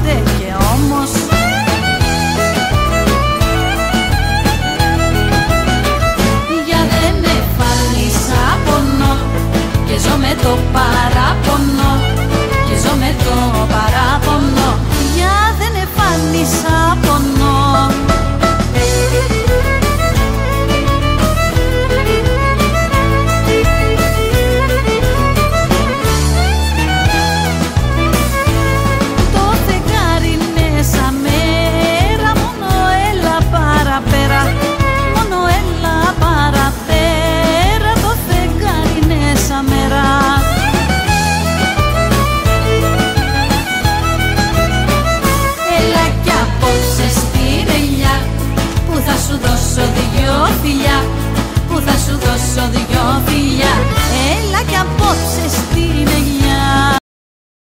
άντε και όμως. Για δεν εφάλισα πονώ και ζω με το παράπονο, και ζω με το παράπονο. Για δεν εφάλισα πονώ. Που θα σου δώσω δυο φιλιά, που θα σου δώσω δυο